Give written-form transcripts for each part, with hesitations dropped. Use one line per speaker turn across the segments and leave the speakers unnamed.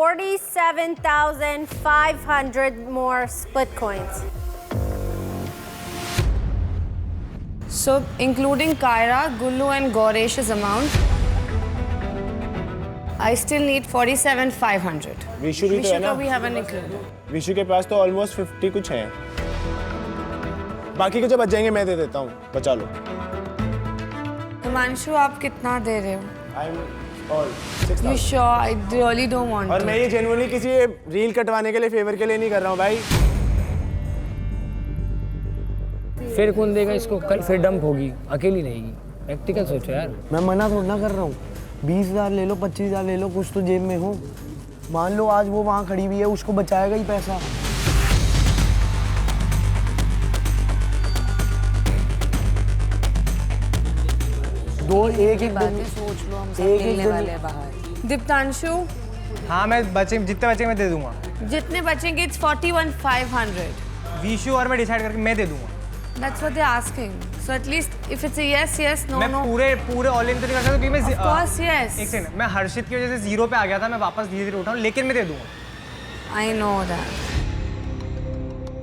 47,500 more split coins.
So, including Kyra, Gullu and Gauresh's amount, I still need 47,500.
Vishu भी तो है ना?
we haven't included.
Vishu के पास तो ऑलमोस्ट 50 कुछ है। बाकी के जो बच जाएंगे मैं दे देता हूँ, बचा लो।
हिमांशु, आप कितना दे रहे हो?
I'm all 6,000.
You sure? I really don't want
और
to.
मैं ये जेन्युइनली किसी रील कटवाने के लिए फेवर के लिए नहीं कर रहा हूँ भाई।
फिर कौन देगा इसको? कल फिर डंप होगी, अकेली रहेगी। प्रैक्टिकल सोचो यार।
मैं मना थोड़ा ना कर रहा हूँ। 20,000 ले लो, 25,000 ले लो, कुछ तो जेब में हो। मान लो आज वो वहाँ खड़ी हुई है, उसको बचाएगा ही पैसा। दो एक
सोच लो, हम सब मिलने वाले हैं बाहर। दीप्तांशु,
हाँ मैं बचे जितने बचे मैं दे दूंगा।
जितने बचेंगे it's 41,500.
विशु और मैं डिसाइड करके मैं दे दूंगा।
That's what they're asking. So at least if it's a yes, yes, no,
मैं
no.
पूरे ऑल इन तो नहीं कर सकता क्योंकि मैं
Of course, yes.
एक सेकंड, मैं हर्षित की वजह से 0 पे आ गया था, मैं वापस धीरे-धीरे उठाऊं, लेकिन मैं दे दूंगा।
I know that.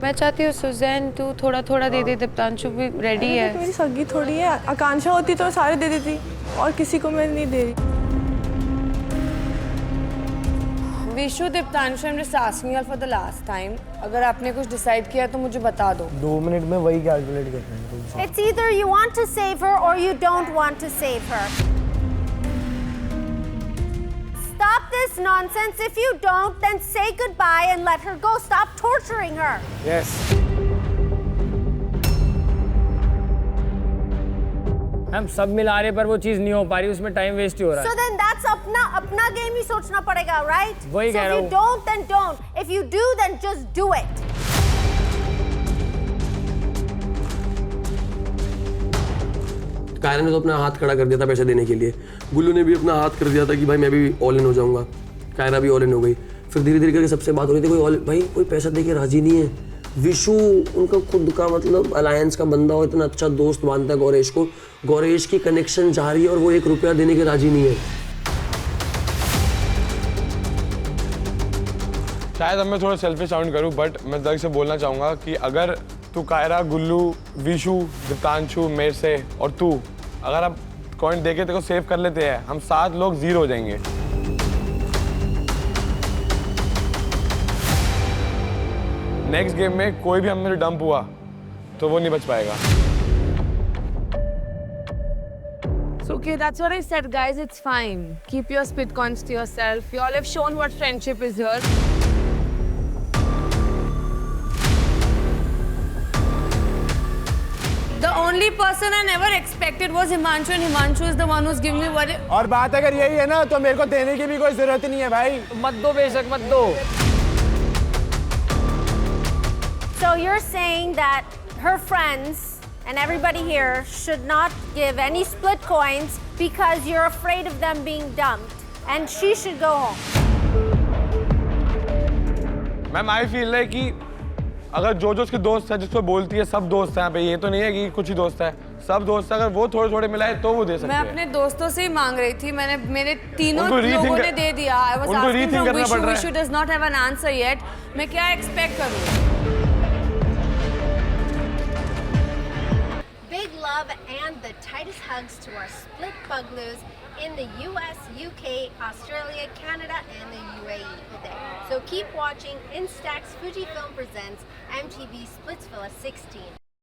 मैं चाहती हूँ सुजैन तू थोड़ा-थोड़ा दे दे, दीप्तांशु भी रेडी है।
मेरी सगी थोड़ी है, आकांक्षा होती तो सारे दे देती और किसी को मैं नहीं दे रही।
Vishu, Diptanshu, I'm just asking you for the last time. अगर आपने कुछ डिसाइड किया तो मुझे बता दो।
2 मिनट में वही कैलकुलेट करना है।
It's either you want to save her or you don't want to save her. Stop this nonsense. If you don't, then say goodbye and let her go. Stop torturing her.
Yes.
हम सब मिला रहे पर वो चीज नहीं हो पा रही, उसमें टाइम वेस्ट ही हो रहा
So
है।
then that's अपना game ही सोचना पड़ेगा, right?
वही
So
कह रहा
if you
हूँ।
don't, then don't. If you do, then just do it.
Kiara ने तो अपना हाथ खड़ा कर दिया था पैसे देने के लिए, गुल्लू ने भी अपना हाथ कर दिया था कि भाई मैं भी ऑल इन हो जाऊंगा, कायरा भी ऑल इन हो गई। फिर धीरे धीरे करके सबसे बात हो रही थी, कोई पैसा दे के राजी नहीं है। विशु उनका खुद का मतलब अलायंस का बंदा और इतना अच्छा दोस्त मानता है गौरेश को, गौरेश की कनेक्शन जा रही है और वो 1 रुपया देने के राजी नहीं है।
शायद अब मैं थोड़ा सेल्फिश साउंड करूं, बट मैं दर्शक से बोलना चाहूँगा कि अगर तू कायरा, गुल्लू, विशु, दीप्तांशु, मेरे से और तू अगर आप कॉइन देके तेरे को सेव कर लेते हैं, हम 7 लोग 0 हो जाएंगे। नेक्स्ट गेम में कोई भी हम में डंप हुआ तो वो नहीं बच पाएगा।
So okay, that's what I said, guys. It's fine. Keep your split coins to yourself. You all have shown what friendship is here.
The only person I never expected was Himanshu, and Himanshu is the one who's giving me what.
और बात अगर यही है ना तो मेरे को देने की भी कोई जरूरत नहीं है भाई।
मत दो, बेशक मत दो।
So you're saying that her friends and everybody here should not give any split coins because you're afraid of them being dumped, and she should go home.
Ma'am I feel है कि अगर जो उसके दोस्त है जिसको बोलती है सब दोस्त हैं यहाँ पे, ये तो नहीं है कि कुछ ही दोस्त है, सब दोस्त है, अगर वो थोड़े थोड़े मिलाए तो वो दे सकते
मैं
हैं।
अपने दोस्तों से ही मांग रही थी, मेरे तीनों
उनको
लोगों ने दे दिया। I was
उनको
asking
rethink
from
करना पड़
Vishu,
रहा है।
Vishu does not have an answer yet. मैं क्या एक्सपेक्ट करूँ?
Big love and the tightest hugs to our split bugloos in the US, UK, Australia, Canada, and the UAE today. So keep watching Instax Fujifilm presents MTV Splitsvilla 16.